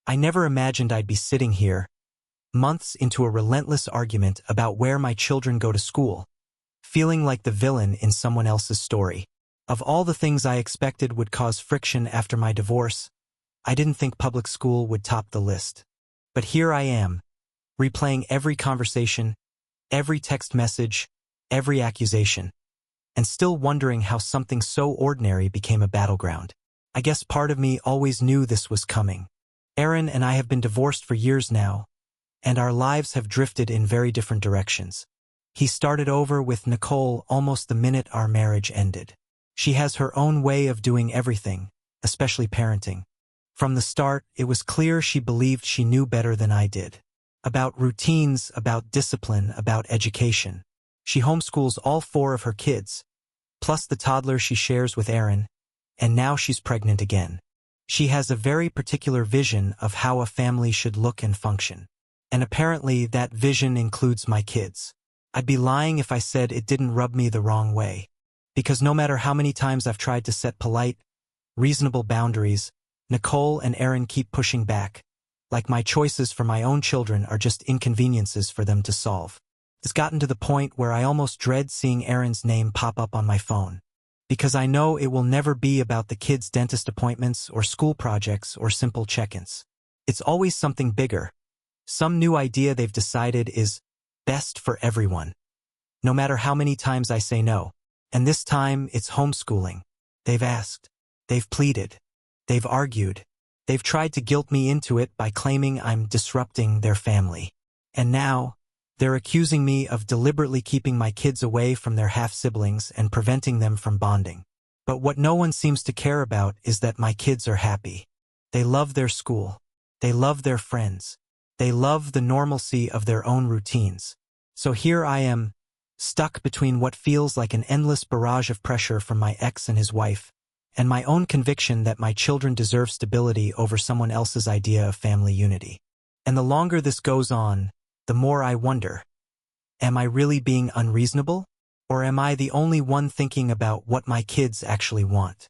I never imagined I'd be sitting here, months into a relentless argument about where my children go to school, feeling like the villain in someone else's story. Of all the things I expected would cause friction after my divorce, I didn't think public school would top the list. But here I am, replaying every conversation, every text message, every accusation, and still wondering how something so ordinary became a battleground. I guess part of me always knew this was coming. Aaron and I have been divorced for years now, and our lives have drifted in very different directions. He started over with Nicole almost the minute our marriage ended. She has her own way of doing everything, especially parenting. From the start, it was clear she believed she knew better than I did. About routines, about discipline, about education. She homeschools all 4 of her kids, plus the toddler she shares with Aaron, and now she's pregnant again. She has a very particular vision of how a family should look and function. And apparently that vision includes my kids. I'd be lying if I said it didn't rub me the wrong way. Because no matter how many times I've tried to set polite, reasonable boundaries, Nicole and Aaron keep pushing back, like my choices for my own children are just inconveniences for them to solve. It's gotten to the point where I almost dread seeing Aaron's name pop up on my phone. Because I know it will never be about the kids' dentist appointments or school projects or simple check-ins. It's always something bigger. Some new idea they've decided is best for everyone. No matter how many times I say no. And this time, it's homeschooling. They've asked. They've pleaded. They've argued. They've tried to guilt me into it by claiming I'm disrupting their family. And now, they're accusing me of deliberately keeping my kids away from their half-siblings and preventing them from bonding. But what no one seems to care about is that my kids are happy. They love their school. They love their friends. They love the normalcy of their own routines. So here I am, stuck between what feels like an endless barrage of pressure from my ex and his wife, and my own conviction that my children deserve stability over someone else's idea of family unity. And the longer this goes on, the more I wonder, am I really being unreasonable? Or am I the only one thinking about what my kids actually want?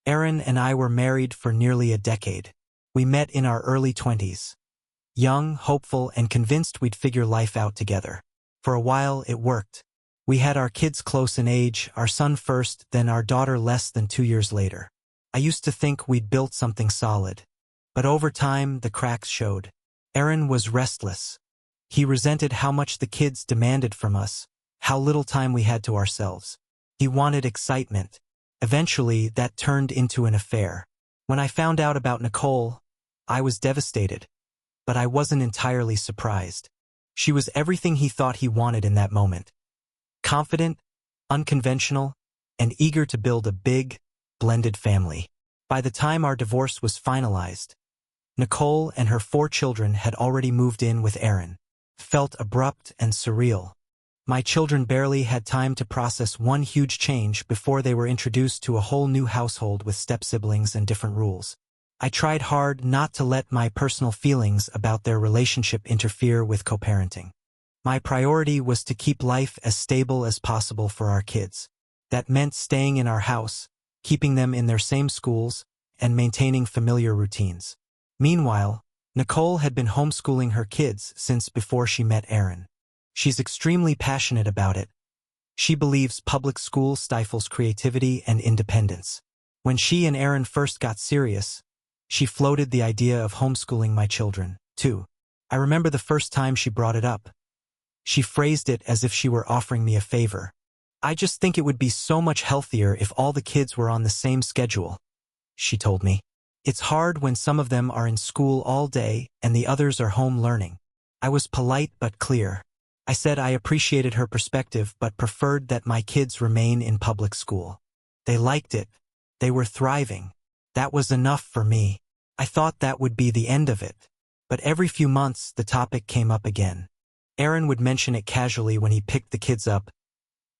Aaron and I were married for nearly a decade. We met in our early 20s. Young, hopeful, and convinced we'd figure life out together. For a while, it worked. We had our kids close in age, our son first, then our daughter less than 2 years later. I used to think we'd built something solid. But over time, the cracks showed. Aaron was restless. He resented how much the kids demanded from us, how little time we had to ourselves. He wanted excitement. Eventually, that turned into an affair. When I found out about Nicole, I was devastated. But I wasn't entirely surprised. She was everything he thought he wanted in that moment. Confident, unconventional, and eager to build a big, blended family. By the time our divorce was finalized, Nicole and her 4 children had already moved in with Aaron. Felt abrupt and surreal. My children barely had time to process one huge change before they were introduced to a whole new household with step-siblings and different rules. I tried hard not to let my personal feelings about their relationship interfere with co-parenting. My priority was to keep life as stable as possible for our kids. That meant staying in our house, keeping them in their same schools, and maintaining familiar routines. Meanwhile, Nicole had been homeschooling her kids since before she met Aaron. She's extremely passionate about it. She believes public school stifles creativity and independence. When she and Aaron first got serious, she floated the idea of homeschooling my children, too. I remember the first time she brought it up. She phrased it as if she were offering me a favor. "I just think it would be so much healthier if all the kids were on the same schedule," she told me. "It's hard when some of them are in school all day and the others are home learning." I was polite but clear. I said I appreciated her perspective but preferred that my kids remain in public school. They liked it. They were thriving. That was enough for me. I thought that would be the end of it. But every few months the topic came up again. Aaron would mention it casually when he picked the kids up.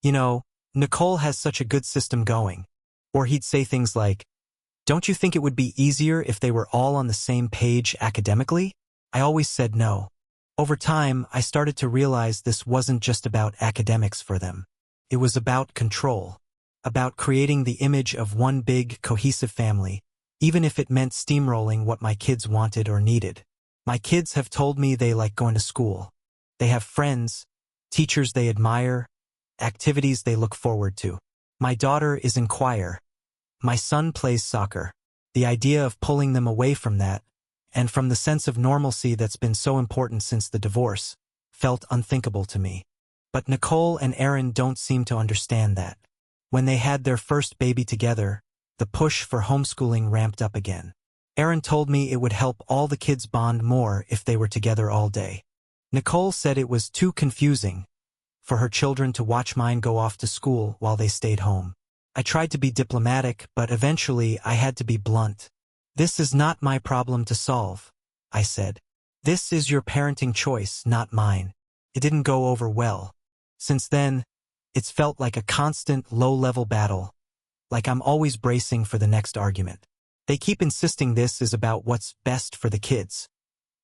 "You know, Nicole has such a good system going." Or he'd say things like, "Don't you think it would be easier if they were all on the same page academically?" I always said no. Over time, I started to realize this wasn't just about academics for them. It was about control. About creating the image of one big, cohesive family, even if it meant steamrolling what my kids wanted or needed. My kids have told me they like going to school. They have friends, teachers they admire, activities they look forward to. My daughter is in choir. My son plays soccer. The idea of pulling them away from that, and from the sense of normalcy that's been so important since the divorce, felt unthinkable to me. But Nicole and Aaron don't seem to understand that. When they had their first baby together, the push for homeschooling ramped up again. Aaron told me it would help all the kids bond more if they were together all day. Nicole said it was too confusing for her children to watch mine go off to school while they stayed home. I tried to be diplomatic, but eventually I had to be blunt. This is not my problem to solve, I said. This is your parenting choice, not mine. It didn't go over well. Since then, it's felt like a constant low-level battle, like I'm always bracing for the next argument. They keep insisting this is about what's best for the kids.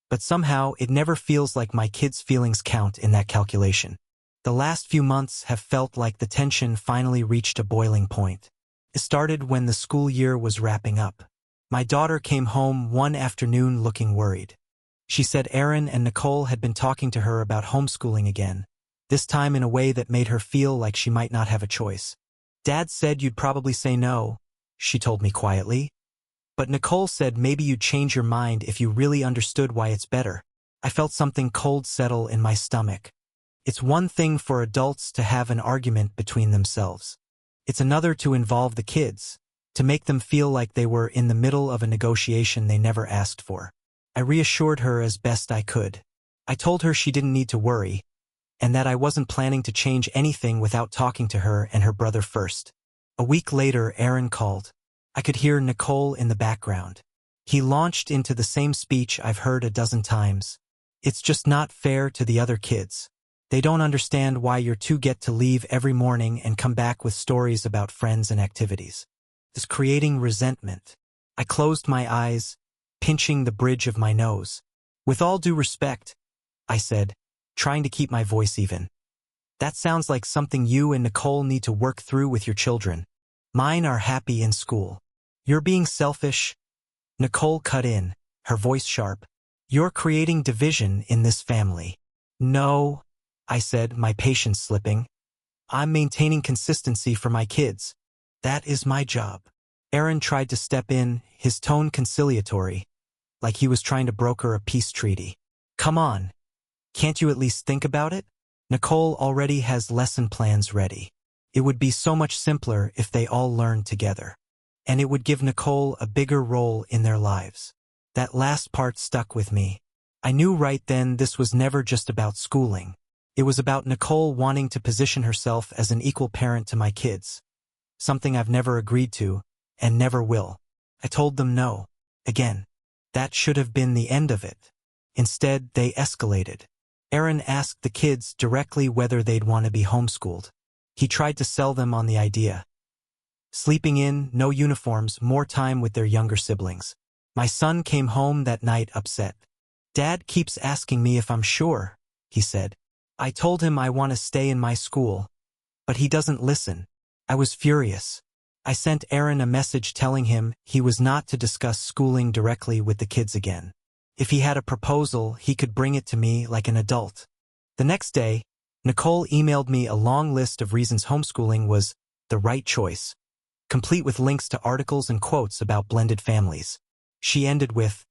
But somehow it never feels like my kids' feelings count in that calculation. The last few months have felt like the tension finally reached a boiling point. It started when the school year was wrapping up. My daughter came home one afternoon looking worried. She said Aaron and Nicole had been talking to her about homeschooling again, this time in a way that made her feel like she might not have a choice. Dad said you'd probably say no, she told me quietly. But Nicole said maybe you'd change your mind if you really understood why it's better. I felt something cold settle in my stomach. It's one thing for adults to have an argument between themselves. It's another to involve the kids, to make them feel like they were in the middle of a negotiation they never asked for. I reassured her as best I could. I told her she didn't need to worry, and that I wasn't planning to change anything without talking to her and her brother first. A week later, Aaron called. I could hear Nicole in the background. He launched into the same speech I've heard a dozen times. It's just not fair to the other kids. They don't understand why you two get to leave every morning and come back with stories about friends and activities. It's creating resentment. I closed my eyes, pinching the bridge of my nose. With all due respect, I said, trying to keep my voice even. That sounds like something you and Nicole need to work through with your children. Mine are happy in school. You're being selfish. Nicole cut in, her voice sharp. You're creating division in this family. No, I said, my patience slipping. I'm maintaining consistency for my kids. That is my job. Aaron tried to step in, his tone conciliatory, like he was trying to broker a peace treaty. Come on. Can't you at least think about it? Nicole already has lesson plans ready. It would be so much simpler if they all learned together. And it would give Nicole a bigger role in their lives. That last part stuck with me. I knew right then this was never just about schooling. It was about Nicole wanting to position herself as an equal parent to my kids. Something I've never agreed to, and never will. I told them no. Again. That should have been the end of it. Instead, they escalated. Aaron asked the kids directly whether they'd want to be homeschooled. He tried to sell them on the idea. Sleeping in, no uniforms, more time with their younger siblings. My son came home that night upset. Dad keeps asking me if I'm sure, he said. I told him I want to stay in my school, but he doesn't listen. I was furious. I sent Aaron a message telling him he was not to discuss schooling directly with the kids again. If he had a proposal, he could bring it to me like an adult. The next day, Nicole emailed me a long list of reasons homeschooling was the right choice, complete with links to articles and quotes about blended families. She ended with,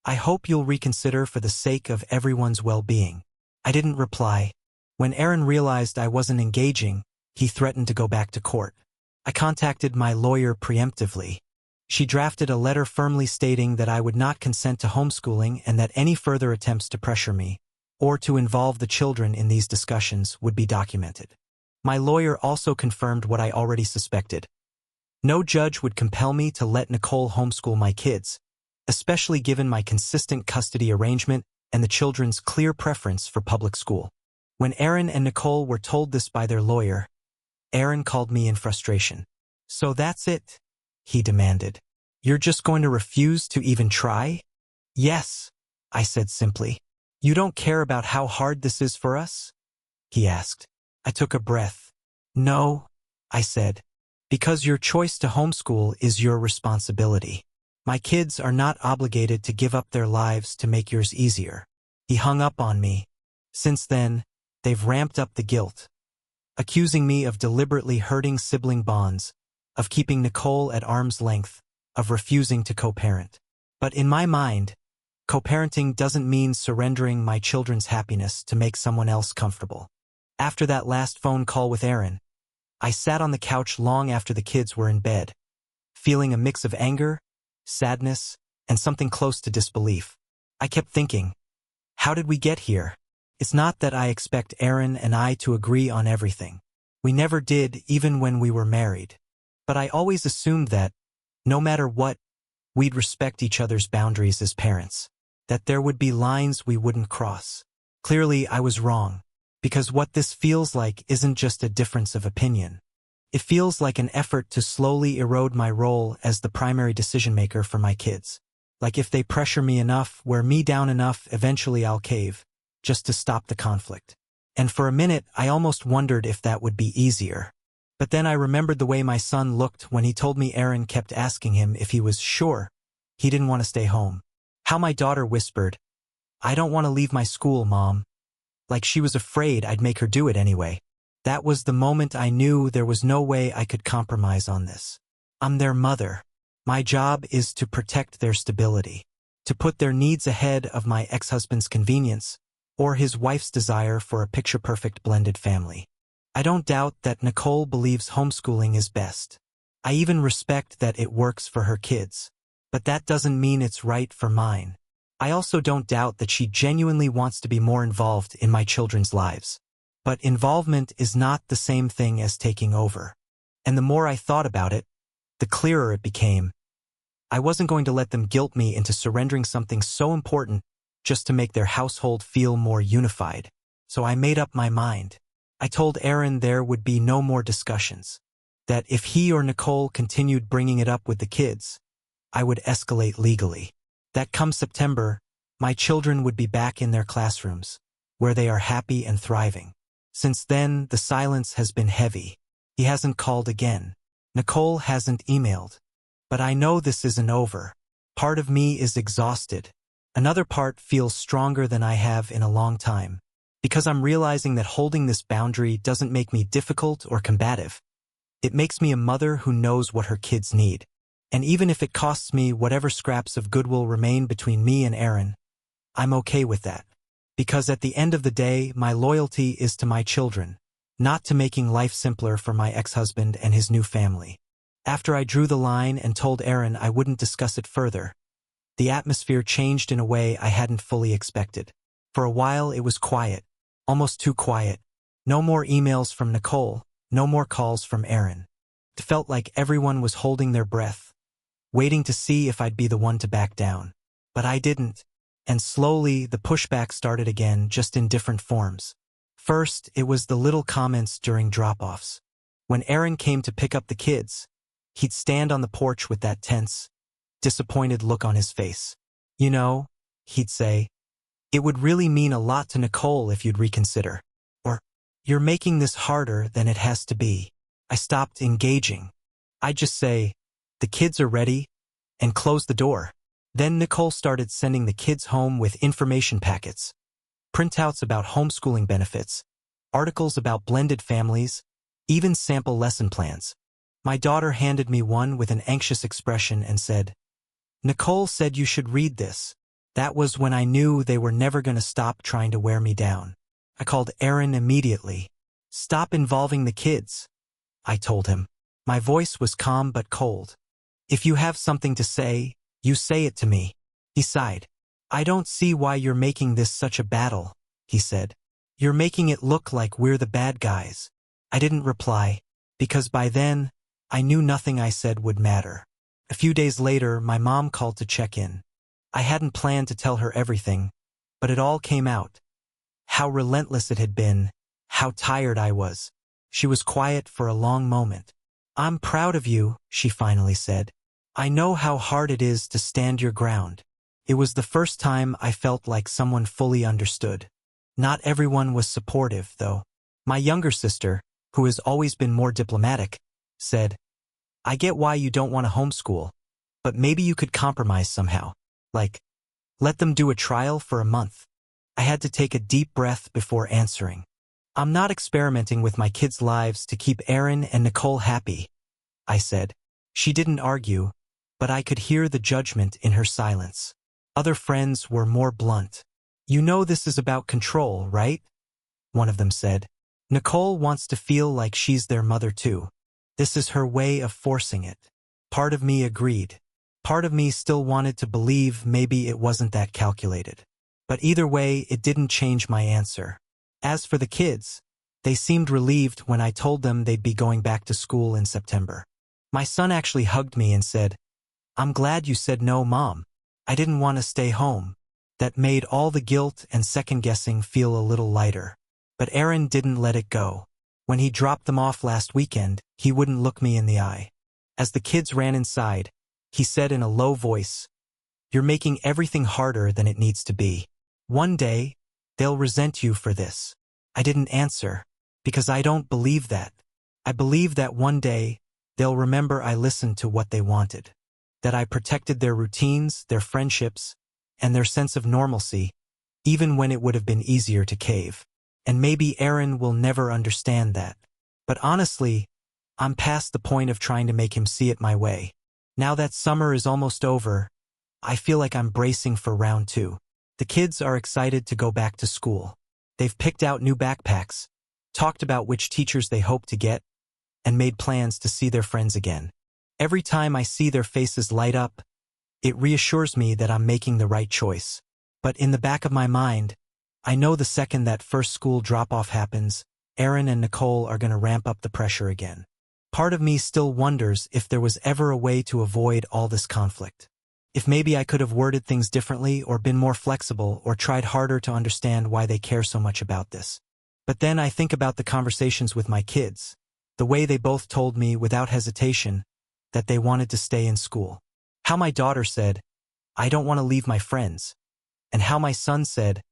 I hope you'll reconsider for the sake of everyone's well-being. I didn't reply. When Aaron realized I wasn't engaging, he threatened to go back to court. I contacted my lawyer preemptively. She drafted a letter firmly stating that I would not consent to homeschooling and that any further attempts to pressure me, or to involve the children in these discussions, would be documented. My lawyer also confirmed what I already suspected. No judge would compel me to let Nicole homeschool my kids, especially given my consistent custody arrangement and the children's clear preference for public school. When Aaron and Nicole were told this by their lawyer, Aaron called me in frustration. So that's it? He demanded. You're just going to refuse to even try? Yes, I said simply. You don't care about how hard this is for us? He asked. I took a breath. No, I said, because your choice to homeschool is your responsibility. My kids are not obligated to give up their lives to make yours easier. He hung up on me. Since then, they've ramped up the guilt, accusing me of deliberately hurting sibling bonds, of keeping Nicole at arm's length, of refusing to co-parent. But in my mind, co-parenting doesn't mean surrendering my children's happiness to make someone else comfortable. After that last phone call with Aaron, I sat on the couch long after the kids were in bed, feeling a mix of anger, sadness, and something close to disbelief. I kept thinking, how did we get here? It's not that I expect Aaron and I to agree on everything. We never did, even when we were married. But I always assumed that, no matter what, we'd respect each other's boundaries as parents, that there would be lines we wouldn't cross. Clearly, I was wrong, because what this feels like isn't just a difference of opinion. It feels like an effort to slowly erode my role as the primary decision-maker for my kids. Like if they pressure me enough, wear me down enough, eventually I'll cave, just to stop the conflict. And for a minute, I almost wondered if that would be easier. But then I remembered the way my son looked when he told me Aaron kept asking him if he was sure he didn't want to stay home. How my daughter whispered, "I don't want to leave my school, Mom." Like she was afraid I'd make her do it anyway. That was the moment I knew there was no way I could compromise on this. I'm their mother. My job is to protect their stability, to put their needs ahead of my ex-husband's convenience or his wife's desire for a picture-perfect blended family. I don't doubt that Nicole believes homeschooling is best. I even respect that it works for her kids. But that doesn't mean it's right for mine. I also don't doubt that she genuinely wants to be more involved in my children's lives. But involvement is not the same thing as taking over. And the more I thought about it, the clearer it became. I wasn't going to let them guilt me into surrendering something so important just to make their household feel more unified. So I made up my mind. I told Aaron there would be no more discussions. That if he or Nicole continued bringing it up with the kids, I would escalate legally. That come September, my children would be back in their classrooms, where they are happy and thriving. Since then, the silence has been heavy. He hasn't called again. Nicole hasn't emailed. But I know this isn't over. Part of me is exhausted. Another part feels stronger than I have in a long time. Because I'm realizing that holding this boundary doesn't make me difficult or combative. It makes me a mother who knows what her kids need. And even if it costs me whatever scraps of goodwill remain between me and Aaron, I'm okay with that. Because at the end of the day, my loyalty is to my children, not to making life simpler for my ex-husband and his new family. After I drew the line and told Aaron I wouldn't discuss it further, the atmosphere changed in a way I hadn't fully expected. For a while, it was quiet, almost too quiet. No more emails from Nicole, no more calls from Aaron. It felt like everyone was holding their breath, waiting to see if I'd be the one to back down. But I didn't. And slowly, the pushback started again, just in different forms. First, it was the little comments during drop-offs. When Aaron came to pick up the kids, he'd stand on the porch with that tense, disappointed look on his face. "You know," he'd say, "it would really mean a lot to Nicole if you'd reconsider." Or, "You're making this harder than it has to be." I stopped engaging. I'd just say, "The kids are ready," and close the door. Then Nicole started sending the kids home with information packets, printouts about homeschooling benefits, articles about blended families, even sample lesson plans. My daughter handed me one with an anxious expression and said, "Nicole said you should read this." That was when I knew they were never going to stop trying to wear me down. I called Aaron immediately. "Stop involving the kids," I told him. My voice was calm but cold. "If you have something to say, you say it to me." He sighed. "I don't see why you're making this such a battle," he said. "You're making it look like we're the bad guys." I didn't reply, because by then, I knew nothing I said would matter. A few days later, my mom called to check in. I hadn't planned to tell her everything, but it all came out. How relentless it had been, how tired I was. She was quiet for a long moment. "I'm proud of you," she finally said. "I know how hard it is to stand your ground." It was the first time I felt like someone fully understood. Not everyone was supportive, though. My younger sister, who has always been more diplomatic, said, "I get why you don't want to homeschool, but maybe you could compromise somehow. Like, let them do a trial for a month. I had to take a deep breath before answering. I'm not experimenting with my kids' lives to keep Aaron and Nicole happy, I said. She didn't argue, but I could hear the judgment in her silence. Other friends were more blunt. You know this is about control, right? One of them said. Nicole wants to feel like she's their mother too. This is her way of forcing it. Part of me agreed. Part of me still wanted to believe maybe it wasn't that calculated. But either way, it didn't change my answer. As for the kids, they seemed relieved when I told them they'd be going back to school in September. My son actually hugged me and said, "I'm glad you said no, Mom. I didn't want to stay home." That made all the guilt and second-guessing feel a little lighter. But Aaron didn't let it go. When he dropped them off last weekend, he wouldn't look me in the eye. As the kids ran inside, he said in a low voice, "You're making everything harder than it needs to be. One day, they'll resent you for this." I didn't answer, because I don't believe that. I believe that one day, they'll remember I listened to what they wanted. That I protected their routines, their friendships, and their sense of normalcy, even when it would have been easier to cave. And maybe Aaron will never understand that. But honestly, I'm past the point of trying to make him see it my way. Now that summer is almost over, I feel like I'm bracing for round 2. The kids are excited to go back to school. They've picked out new backpacks, talked about which teachers they hope to get, and made plans to see their friends again. Every time I see their faces light up, it reassures me that I'm making the right choice. But in the back of my mind, I know the second that first school drop-off happens, Aaron and Nicole are going to ramp up the pressure again. Part of me still wonders if there was ever a way to avoid all this conflict. If maybe I could have worded things differently or been more flexible or tried harder to understand why they care so much about this. But then I think about the conversations with my kids, the way they both told me without hesitation that they wanted to stay in school. How my daughter said, "I don't want to leave my friends." And how my son said,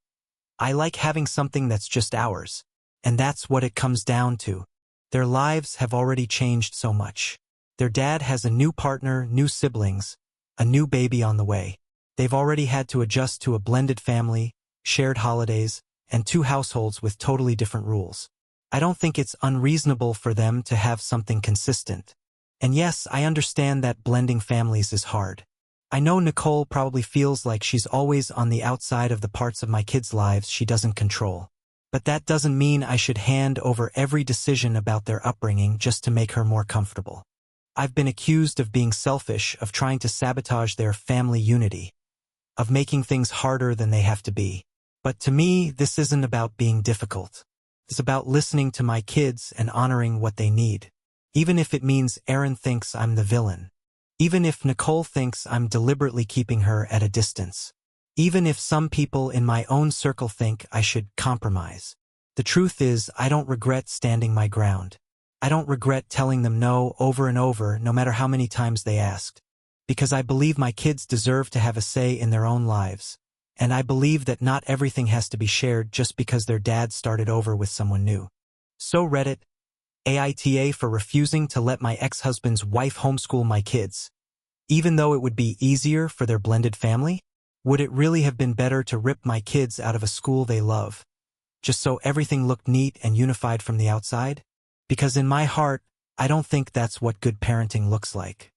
"I like having something that's just ours." And that's what it comes down to. Their lives have already changed so much. Their dad has a new partner, new siblings, a new baby on the way. They've already had to adjust to a blended family, shared holidays, and 2 households with totally different rules. I don't think it's unreasonable for them to have something consistent. And yes, I understand that blending families is hard. I know Nicole probably feels like she's always on the outside of the parts of my kids' lives she doesn't control. But that doesn't mean I should hand over every decision about their upbringing just to make her more comfortable. I've been accused of being selfish, of trying to sabotage their family unity, of making things harder than they have to be. But to me, this isn't about being difficult. It's about listening to my kids and honoring what they need. Even if it means Aaron thinks I'm the villain. Even if Nicole thinks I'm deliberately keeping her at a distance. Even if some people in my own circle think I should compromise. The truth is, I don't regret standing my ground. I don't regret telling them no over and over, no matter how many times they asked. Because I believe my kids deserve to have a say in their own lives. And I believe that not everything has to be shared just because their dad started over with someone new. So Reddit, AITA for refusing to let my ex-husband's wife homeschool my kids. Even though it would be easier for their blended family? Would it really have been better to rip my kids out of a school they love, just so everything looked neat and unified from the outside? Because in my heart, I don't think that's what good parenting looks like.